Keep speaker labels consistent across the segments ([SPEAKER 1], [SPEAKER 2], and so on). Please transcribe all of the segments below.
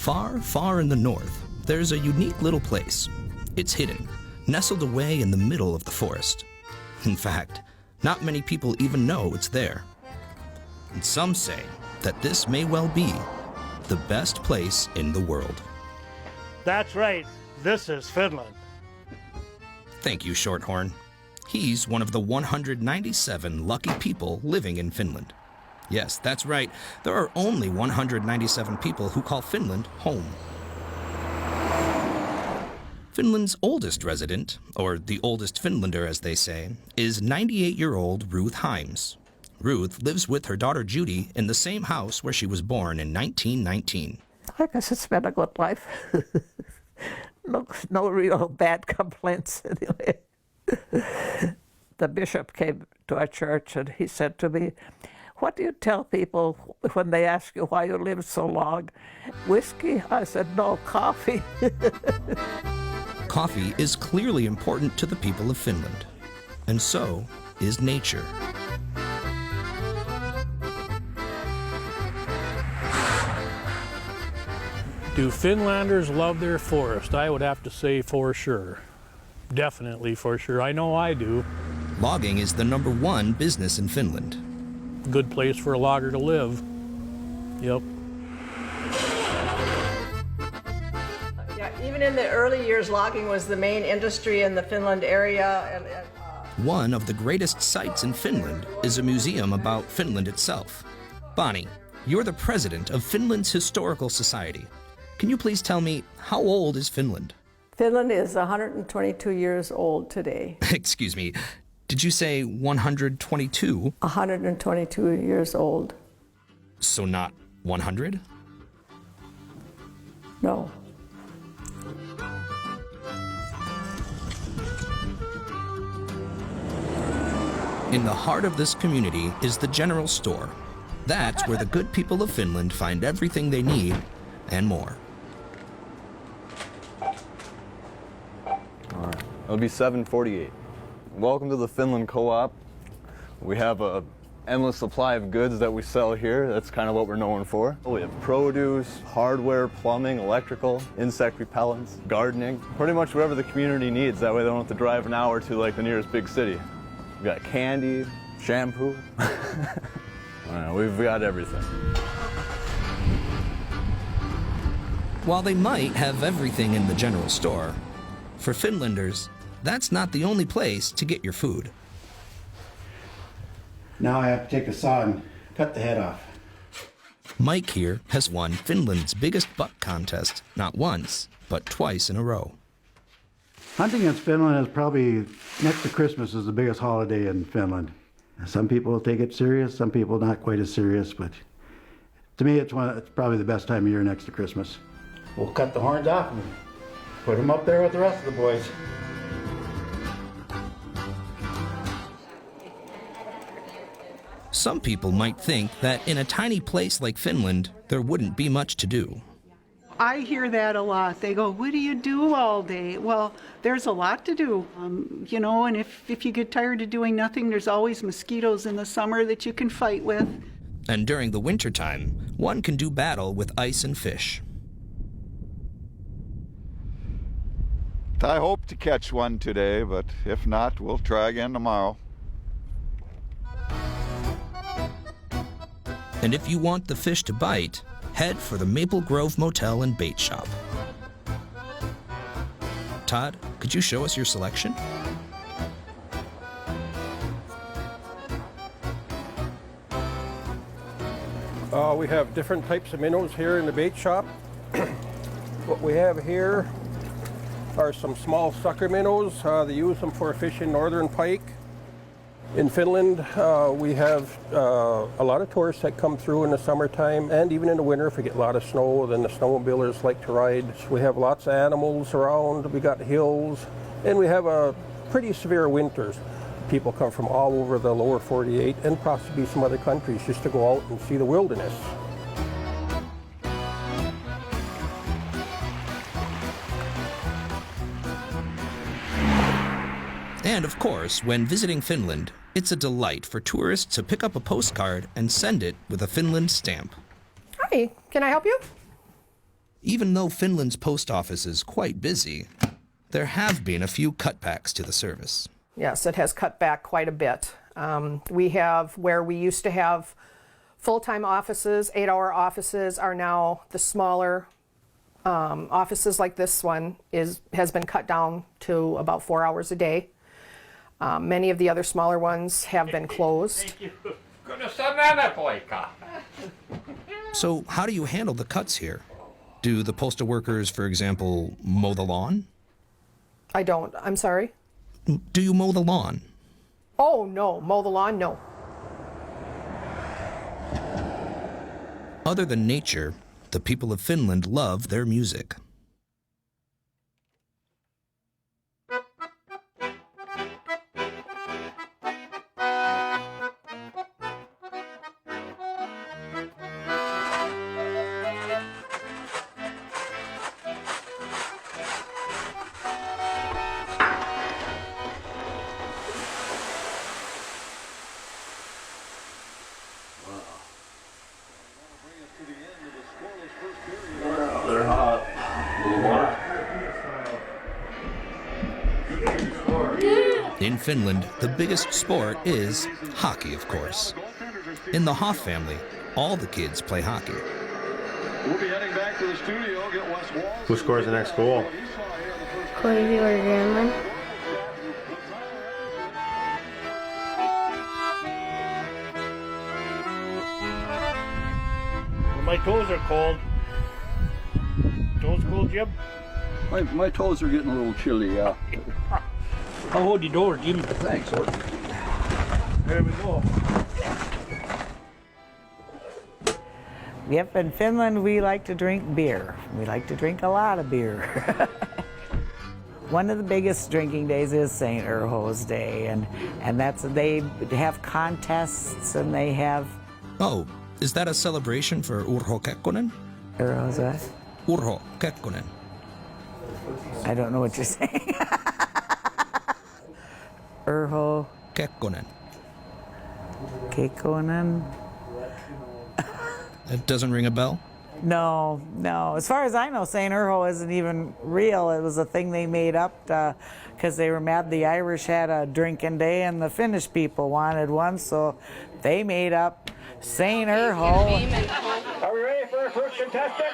[SPEAKER 1] Far, far in the north, there's a unique little place. It's hidden, nestled away in the middle of the forest. In fact, not many people even know it's there. And some say that this may well be the best place in the world.
[SPEAKER 2] That's right, this is Finland.
[SPEAKER 1] Thank you, Shorthorn. He's one of the 197 lucky people living in Finland. Yes, that's right. There are only 197 people who call Finland home. Finland's oldest resident, or the oldest Finlander as they say, is 98-year-old Ruth Himes. Ruth lives with her daughter Judy in the same house where she was born in 1919.
[SPEAKER 3] I guess it's been a good life. No real bad complaints anyway. The bishop came to our church and he said to me, "What do you tell people when they ask you why you lived so long? Whiskey?" I said, "No, coffee."
[SPEAKER 1] Coffee is clearly important to the people of Finland, and so is nature.
[SPEAKER 4] Do Finlanders love their forest? I would have to say for sure. Definitely for sure. I know I do.
[SPEAKER 1] Logging is the #1 business in Finland.
[SPEAKER 4] Good place for a logger to live. Yep.
[SPEAKER 5] Yeah, even in the early years, logging was the main industry in the Finland area.
[SPEAKER 1] One of the greatest sights in Finland is a museum about Finland itself. Bonnie, you're the president of Finland's Historical Society. Can you please tell me, how old is Finland?
[SPEAKER 5] Finland is 122 years old today.
[SPEAKER 1] Excuse me, did you say 122?
[SPEAKER 5] 122 years old.
[SPEAKER 1] So not 100?
[SPEAKER 5] No.
[SPEAKER 1] In the heart of this community is the general store. That's where the good people of Finland find everything they need and more.
[SPEAKER 6] All right, it'll be 7:48. Welcome to the Finland Co-op. We have a endless supply of goods that we sell here. That's kind of what we're known for. We have produce, hardware, plumbing, electrical, insect repellents, gardening, pretty much whatever the community needs. That way they don't have to drive an hour to like the nearest big city. We've got candy, shampoo. We've got everything.
[SPEAKER 1] While they might have everything in the general store, for Finlanders, that's not the only place to get your food.
[SPEAKER 7] Now I have to take a saw and cut the head off.
[SPEAKER 1] Mike here has won Finland's biggest buck contest not once, but twice in a row.
[SPEAKER 7] Hunting in Finland is probably, next to Christmas, is the biggest holiday in Finland. Some people take it serious, some people not quite as serious, but to me it's probably the best time of year next to Christmas. We'll cut the horns off and put them up there with the rest of the boys.
[SPEAKER 1] Some people might think that in a tiny place like Finland, there wouldn't be much to do.
[SPEAKER 8] I hear that a lot. They go, "What do you do all day?" Well, there's a lot to do, and if you get tired of doing nothing, there's always mosquitoes in the summer that you can fight with.
[SPEAKER 1] And during the wintertime, one can do battle with ice and fish.
[SPEAKER 9] I hope to catch one today, but if not, we'll try again tomorrow.
[SPEAKER 1] And if you want the fish to bite, head for the Maple Grove Motel and Bait Shop. Todd, could you show us your selection?
[SPEAKER 10] We have different types of minnows here in the bait shop. What we have here are some small sucker minnows. They use them for fishing northern pike. In Finland, we have a lot of tourists that come through in the summertime, and even in the winter if we get a lot of snow, then the snowmobilers like to ride. We have lots of animals around, we got hills, and we have a pretty severe winters. People come from all over the lower 48 and possibly some other countries just to go out and see the wilderness.
[SPEAKER 1] And of course, when visiting Finland, it's a delight for tourists to pick up a postcard and send it with a Finland stamp.
[SPEAKER 11] Hi, can I help you?
[SPEAKER 1] Even though Finland's post office is quite busy, there have been a few cutbacks to the service.
[SPEAKER 5] Yes, it has cut back quite a bit. We have, where we used to have full-time offices, 8-hour offices, are now the smaller offices like this one has been cut down to about 4 hours a day. Many of the other smaller ones have been closed.
[SPEAKER 1] So how do you handle the cuts here? Do the postal workers, for example, mow the lawn?
[SPEAKER 5] I don't, I'm sorry?
[SPEAKER 1] Do you mow the lawn?
[SPEAKER 5] Oh, no, mow the lawn, no.
[SPEAKER 1] Other than nature, the people of Finland love their music. In Finland, the biggest sport is hockey, of course. In the Hoff family, all the kids play hockey.
[SPEAKER 9] We'll be heading back to the studio, get Wes Walls.
[SPEAKER 11] Who scores the next goal?
[SPEAKER 12] Corey or Grandma.
[SPEAKER 2] My toes are cold. Toes cold, Jim?
[SPEAKER 13] My toes are getting a little chilly, yeah.
[SPEAKER 2] I'll hold your door, Jim.
[SPEAKER 13] Thanks, Ort.
[SPEAKER 2] There we go.
[SPEAKER 3] Yep, in Finland we like to drink beer. We like to drink a lot of beer. One of the biggest drinking days is St. Urho's Day, and that's, they have contests and they have...
[SPEAKER 1] Oh, is that a celebration for Urho Kekkonen?
[SPEAKER 3] Urho's what?
[SPEAKER 1] Urho Kekkonen.
[SPEAKER 3] I don't know what you're saying. Urho
[SPEAKER 1] Kekkonen.
[SPEAKER 3] Kekkonen?
[SPEAKER 1] It doesn't ring a bell?
[SPEAKER 3] No, no. As far as I know, St. Urho isn't even real. It was a thing they made up because they were mad the Irish had a drinking day and the Finnish people wanted one, so they made up St. Urho.
[SPEAKER 2] Are we ready for our first contestant?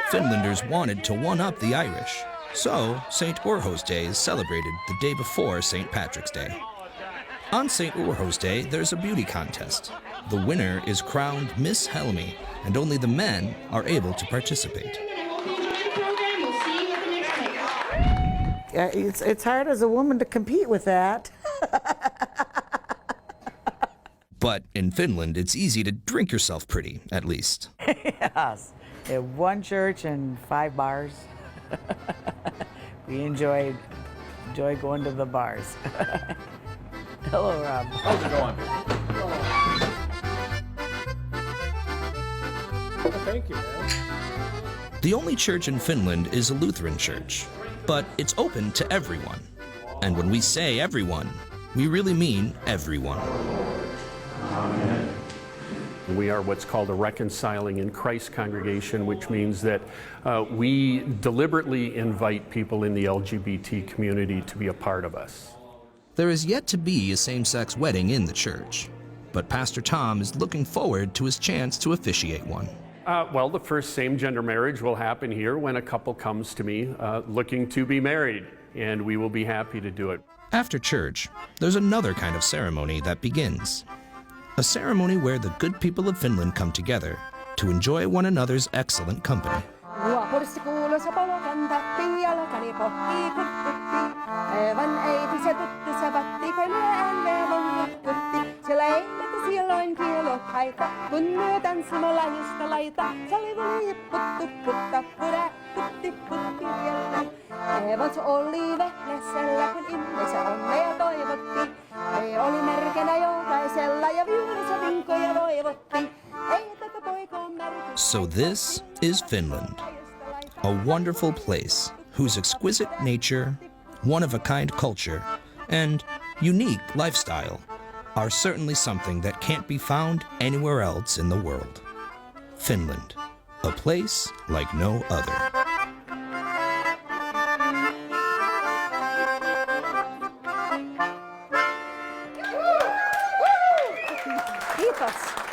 [SPEAKER 1] Finlanders wanted to one-up the Irish, so St. Urho's Day is celebrated the day before St. Patrick's Day. On St. Urho's Day, there's a beauty contest. The winner is crowned Miss Helmi, and only the men are able to participate.
[SPEAKER 3] It's hard as a woman to compete with that.
[SPEAKER 1] But in Finland, it's easy to drink yourself pretty, at least.
[SPEAKER 3] Yes. At one church and 5 bars. We enjoy going to the bars. Hello, Rob.
[SPEAKER 11] How's it going?
[SPEAKER 10] Well, thank you, man.
[SPEAKER 1] The only church in Finland is a Lutheran church, but it's open to everyone. And when we say everyone, we really mean everyone.
[SPEAKER 14] We are what's called a Reconciling in Christ congregation, which means that we deliberately invite people in the LGBT community to be a part of us.
[SPEAKER 1] There is yet to be a same-sex wedding in the church, but Pastor Tom is looking forward to his chance to officiate one.
[SPEAKER 14] Well, the first same-gender marriage will happen here when a couple comes to me looking to be married, and we will be happy to do it.
[SPEAKER 1] After church, there's another kind of ceremony that begins. A ceremony where the good people of Finland come together to enjoy one another's excellent company. So this is Finland, a wonderful place whose exquisite nature, one-of-a-kind culture, and unique lifestyle are certainly something that can't be found anywhere else in the world. Finland, A place like no other.
[SPEAKER 3] Keep us.